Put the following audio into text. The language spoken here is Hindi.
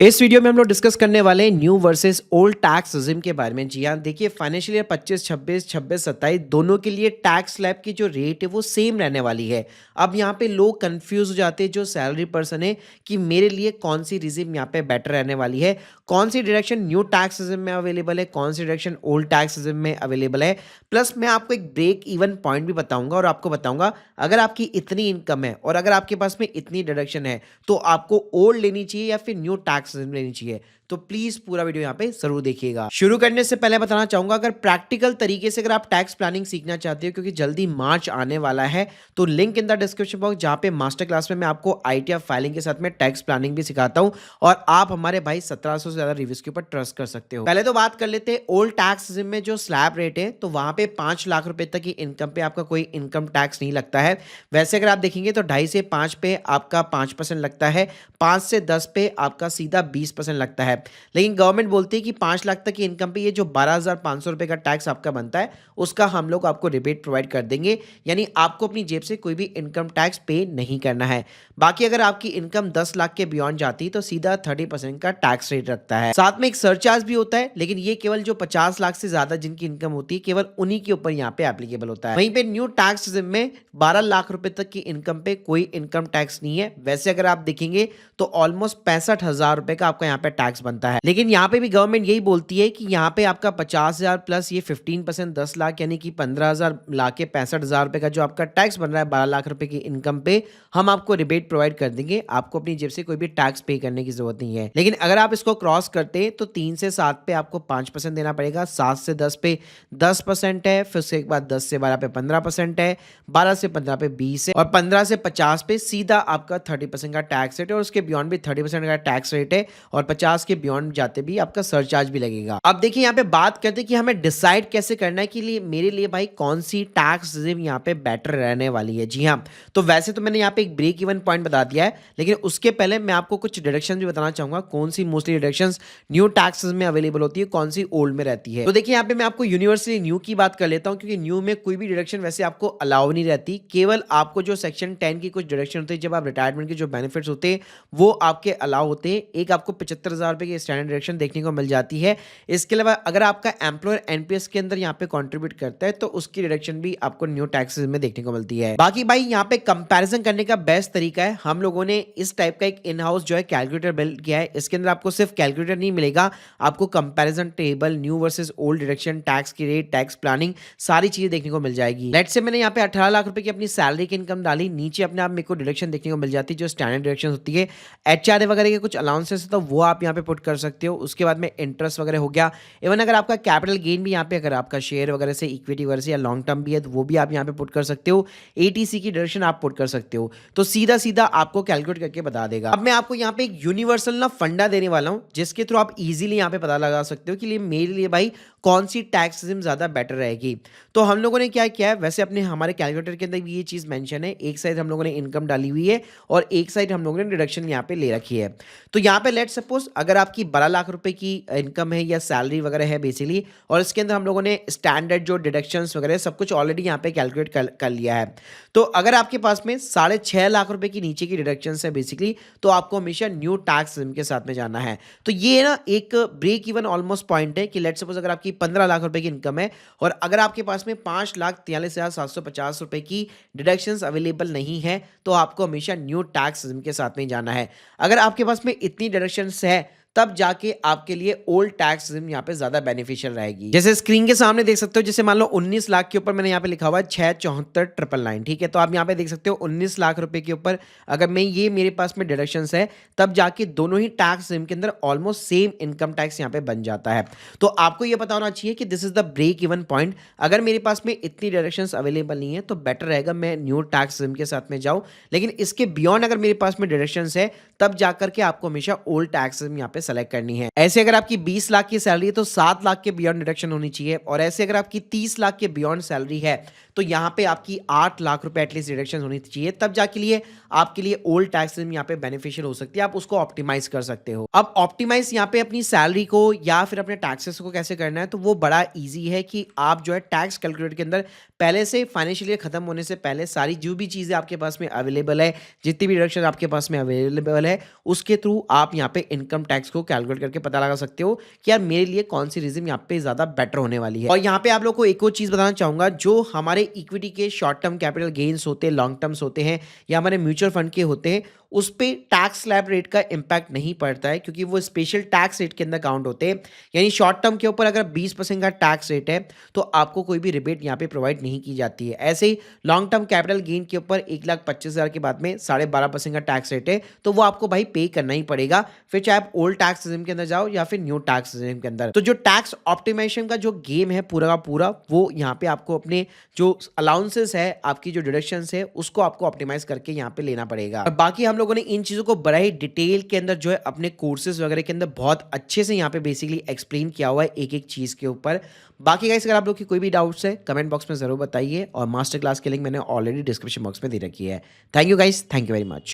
इस वीडियो में हम लोग डिस्कस करने वाले हैं new versus old tax regime के बारे में। जी हाँ, देखिए फाइनेंशियल ईयर 25 26 26 27 दोनों के लिए टैक्स स्लैब की जो रेट है वो सेम रहने वाली है। अब यहाँ पे लोग कंफ्यूज हो जाते हैं जो सैलरी पर्सन है कि मेरे लिए कौन सी रिजिम यहाँ पे बेटर रहने वाली है, कौन सी डायरेक्शन न्यू टैक्स रिजिम में अवेलेबल है, कौन सी डायरेक्शन ओल्ड टैक्स रिजिम में अवेलेबल है। प्लस मैं आपको एक ब्रेक इवन पॉइंट भी बताऊंगा और आपको बताऊंगा अगर आपकी इतनी इनकम है और अगर आपके पास में इतनी डिडक्शन है तो आपको ओल्ड लेनी चाहिए या फिर न्यू टैक्स लेनी चाहिए। तो प्लीज पूरा वीडियो यहाँ पे जरूर देखिएगा। शुरू करने से पहले बताना चाहूंगा अगर प्रैक्टिकल तरीके से अगर आप टैक्स प्लानिंग सीखना चाहते हो क्योंकि जल्दी मार्च आने वाला है तो link in the description box जहाँ पे मास्टर क्लास में मैं आपको आईटीआर फाइलिंग के साथ में टैक्स प्लानिंग भी सिखाता हूँ और आप हमारे भाई 1700 से ज्यादा रिव्यूज के ऊपर ट्रस्ट कर सकते हो। पहले तो बात कर लेते हैं ओल्ड टैक्स में जो स्लैब रेट है तो वहां पे 5 लाख रुपए तक की इनकम पे आपका कोई इनकम टैक्स नहीं लगता है। वैसे अगर आप देखेंगे तो 2.5 से 5 पे आपका 5% लगता है, 5 से 10 पे आपका सीधा 20% लगता है। लेकिन गवर्नमेंट बोलती है कि 5 लाख तक की इनकम पे ये जो 12,500 रुपए का टैक्स आपका बनता है उसका हम लोग आपको रिबेट प्रोवाइड कर देंगे, यानी आपको अपनी जेब से कोई भी इनकम टैक्स पे नहीं करना है। बाकी अगर आपकी इनकम 10 लाख के बियॉन्ड जाती है तो सीधा 30% का टैक्स रेट रखता है। साथ में एक सरचार्ज भी होता है, लेकिन ये केवल जो 50 लाख से ज्यादा जिनकी इनकम होती है केवल उन्हीं के ऊपर यहाँ पे एप्लीकेबल होता है। वहीं पे न्यू टैक्स में 12 लाख रुपए तक की इनकम पे कोई इनकम टैक्स नहीं है। वैसे अगर आप देखेंगे तो ऑलमोस्ट 65,000 रुपए का आपका यहाँ पे टैक्स बनता है, लेकिन यहाँ पे भी गवर्नमेंट यही बोलती है कि यहाँ पे आपका 50,000 प्लस ये 15% 10 लाख यानी कि 15,000 ला के 65,000 रुपए का जो आपका टैक्स बन रहा है 12 लाख रुपए की इनकम पे हम आपको रिबेट प्रोवाइड कर देंगे। आपको अपनी जेब से कोई भी टैक्स पे करने की जरूरत नहीं है। लेकिन अगर आप इसको क्रॉस करते हैं तो 3 से 7 पे आपको 5% देना पड़ेगा, 7 से 10 पे 10% है, फिर उसके बाद 10 से 12 पे 15% है, 12 से 15 पे 20 है और 15 से 50 पे सीधा आपका 30% का टैक्स रेट है और उसके बियॉन्ड भी 30% का टैक्स रेट है और 50 के बियॉन्ड जाते भी आपका सरचार्ज भी लगेगा। अब देखिए यहाँ पे बात करते हैं कि हमें डिसाइड कैसे करना है कि मेरे लिए भाई कौन सी टैक्स रिजिम यहाँ पे बेटर रहने वाली है। जी हाँ, तो वैसे तो मैंने यहाँ पे एक ब्रेक इवन पॉइंट बता दिया है, लेकिन उसके पहले मैं आपको कुछ डिडक्शन भी बताना चाहूंगा कौन सी मोस्टली डिडक्शन न्यू टैक्स में अवेलेबल होती है, कौन सी ओल्ड में रहती है। तो देखिए यहाँ पे मैं आपको यूनिवर्सली न्यू की बात कर लेता हूँ क्योंकि न्यू में कोई भी डिडक्शन वैसे आपको अलाउ नहीं रहती, केवल आपको जो सेक्शन 10 की कुछ डिडक्शन होती है जब आप रिटायरमेंट के जो बेनिफिट्स होते हैं वो आपके अलाउ होते हैं। एक आपको 75,000 रुपए की स्टैंडर्ड डिडक्शन देखने को मिल जाती है। इसके अलावा अगर आपका एम्प्लॉयर एनपीएस के अंदर यहाँ पे कंट्रीब्यूट करता है तो उसकी डिडक्शन भी आपको न्यू टैक्सेस में देखने को मिलती है। बाकी भाई यहाँ पे कंपैरिजन करने का बेस्ट तरीका है, हम लोगों ने इस टाइप का एक इन हाउस जो है कैलकुलेटर बिल्ड किया है। इसके अंदर आपको सिर्फ कैलकुलेटर नहीं मिलेगा, आपको comparison table, new versus old deduction, tax की रेट, टैक्स प्लानिंग, सारी चीजें देखने को मिल जाएगी। लेट्स से मैंने यहाँ पे 18 लाख रुपए की अपनी सैलरी की इनकम डाली, नीचे अपने आप मेरे को डिडक्शन देखने को मिल जाती है जो स्टैंडर्ड डिडक्शन होती है। एचआरए वगैरह के कुछ अलाउंसेस है तो वो आप यहाँ पे पुट कर सकते हो। उसके बाद में इंटरेस्ट वगैरह हो गया, इवन अगर आपका कैपिटल गेन भी यहाँ पे अगर आपका शेयर वगैरह से, इक्विटी वगैरह से या लॉन्ग टर्म भी है तो वो भी आप यहाँ पे पुट कर सकते हो। एटीसी की डिडक्शन आप पुट कर सकते हो, तो सीधा सीधा आपको कैलकुलेट करके बता देगा। अब मैं आपको यहाँ पे एक यूनिवर्सल ना फंडा देने वाला हूँ जिसके थ्रू आप इजीली यहाँ पे पता लगा सकते हो कि मेरे लिए भाई कौन सी टैक्स सिस्टम ज्यादा बेटर रहेगी। तो हम लोगों ने क्या किया है, वैसे अपने हमारे कैलकुलेटर के अंदर भी ये चीज मेंशन है, एक साइड हम लोगों ने इनकम डाली हुई है और एक साइड हम लोगों ने डिडक्शन यहाँ पे ले रखी है। तो यहाँ पे लेट सपोज अगर आपकी 12 लाख रुपए की इनकम है या सैलरी वगैरह है बेसिकली, और इसके अंदर हम लोगों ने स्टैंडर्ड जो डिडक्शंस वगैरह सब कुछ ऑलरेडी यहाँ पे कैलकुलेट कर लिया है। तो अगर आपके पास में 6.5 लाख रुपए की नीचे की डिडक्शंस है बेसिकली, तो आपको हमेशा न्यू टैक्स सिस्टम के साथ में जाना है। तो ये ना एक ब्रेक इवन ऑलमोस्ट पॉइंट है कि लेट सपोज अगर आपकी 15 लाख रुपए की इनकम है और अगर आपके पास में 5,43,750 रुपए की डिडक्शंस अवेलेबल नहीं है तो आपको हमेशा न्यू टैक्स सिस्टम के साथ में जाना है। अगर आपके पास में इतनी डिडक्शंस है तब जाके आपके लिए ओल्ड टैक्स सिस्टम यहाँ पे ज्यादा बेनिफिशियल रहेगी। जैसे स्क्रीन के सामने देख सकते हो, जैसे मान लो 19 लाख के ऊपर मैंने यहाँ पे लिखा हुआ है 674,999, ठीक है। तो आप यहाँ पे देख सकते हो 19 लाख रुपए के ऊपर अगर मैं ये मेरे पास में डिडक्शंस है तब जाके दोनों ही टैक्स सिस्टम के अंदर ऑलमोस्ट सेम इनकम टैक्स यहाँ पे बन जाता है। तो आपको ये पता होना चाहिए कि this is the break even point. अगर मेरे पास में इतनी डिडक्शंस अवेलेबल नहीं है तो बेटर रहेगा मैं न्यू टैक्स सिस्टम के साथ में जाऊं, लेकिन इसके बियॉन्ड अगर मेरे पास में डिडक्शंस है तब जाकर के आपको हमेशा ओल्ड टैक्स सिस्टम यहाँ पे सेलेक्ट करनी है। ऐसे अगर आपकी 20 लाख की सैलरी है तो 7 लाख के बियॉन्ड डिडक्शन होनी चाहिए, और ऐसे अगर आपकी 30 लाख के बियॉन्ड सैलरी है तो यहाँ पे आपकी 8 लाख रुपए एटलीस्ट डिडक्शन होनी चाहिए, तब जाके लिए आपके लिए ओल्ड टैक्स सिस्टम यहाँ पे बेनिफिशियल हो सकती है, आप उसको ऑप्टिमाइज कर सकते हो। अब ऑप्टिमाइज यहाँ पे अपनी सैलरी को या फिर अपने टैक्सेस को कैसे करना है, तो वो बड़ा ईजी है कि आप जो है टैक्स कैलकुलेटर के अंदर पहले से फाइनेंशियल ईयर खत्म होने से पहले सारी जो भी चीज़ें आपके पास में अवेलेबल है, जितनी भी डिडक्शन आपके पास में अवेलेबल है, उसके थ्रू आप यहाँ पे इनकम टैक्स को कैलकुलेट करके पता लगा सकते हो कि यार मेरे लिए कौन सी रिजिम यहाँ पे ज़्यादा बेटर होने वाली है। और यहाँ पे आप लोग को एक और चीज़ बताना चाहूँगा, जो हमारे इक्विटी के शॉर्ट टर्म कैपिटल गेन्स होते हैं, लॉन्ग टर्म्स होते हैं या हमारे म्यूचुअल फंड के होते हैं, उस पे टैक्स स्लैब रेट का इंपैक्ट नहीं पड़ता है, क्योंकि वो स्पेशल टैक्स रेट के अंदर काउंट होते हैं। यानी शॉर्ट टर्म के ऊपर अगर 20% का टैक्स रेट है तो आपको कोई भी रिबेट यहाँ पे प्रोवाइड नहीं की जाती है। ऐसे ही लॉन्ग टर्म कैपिटल गेन के ऊपर 1,25,000 के बाद में 12.5% का टैक्स रेट है, तो वो आपको भाई पे करना ही पड़ेगा, फिर चाहे आप ओल्ड टैक्स रिजिम के अंदर जाओ या फिर न्यू टैक्स रिजिम के अंदर। तो जो टैक्स ऑप्टिमाइजेशन का जो गेम है पूरा का पूरा, वो यहाँ पे आपको अपने जो अलाउंसेस है, आपकी जो डिडक्शंस है, उसको आपको ऑप्टिमाइज करके यहाँ पे लेना पड़ेगा। और बाकी हम लोगों ने इन चीज़ों को बड़ा ही डिटेल के अंदर जो है अपने कोर्सेज वगैरह के अंदर बहुत अच्छे से यहाँ पे बेसिकली एक्सप्लेन किया हुआ है एक एक चीज़ के ऊपर। बाकी गाइस अगर आप लोग की कोई भी डाउट्स है कमेंट बॉक्स में ज़रूर बताइए, और मास्टर क्लास की लिंक मैंने ऑलरेडी डिस्क्रिप्शन बॉक्स में दे रखी है। Thank you guys, thank you very much.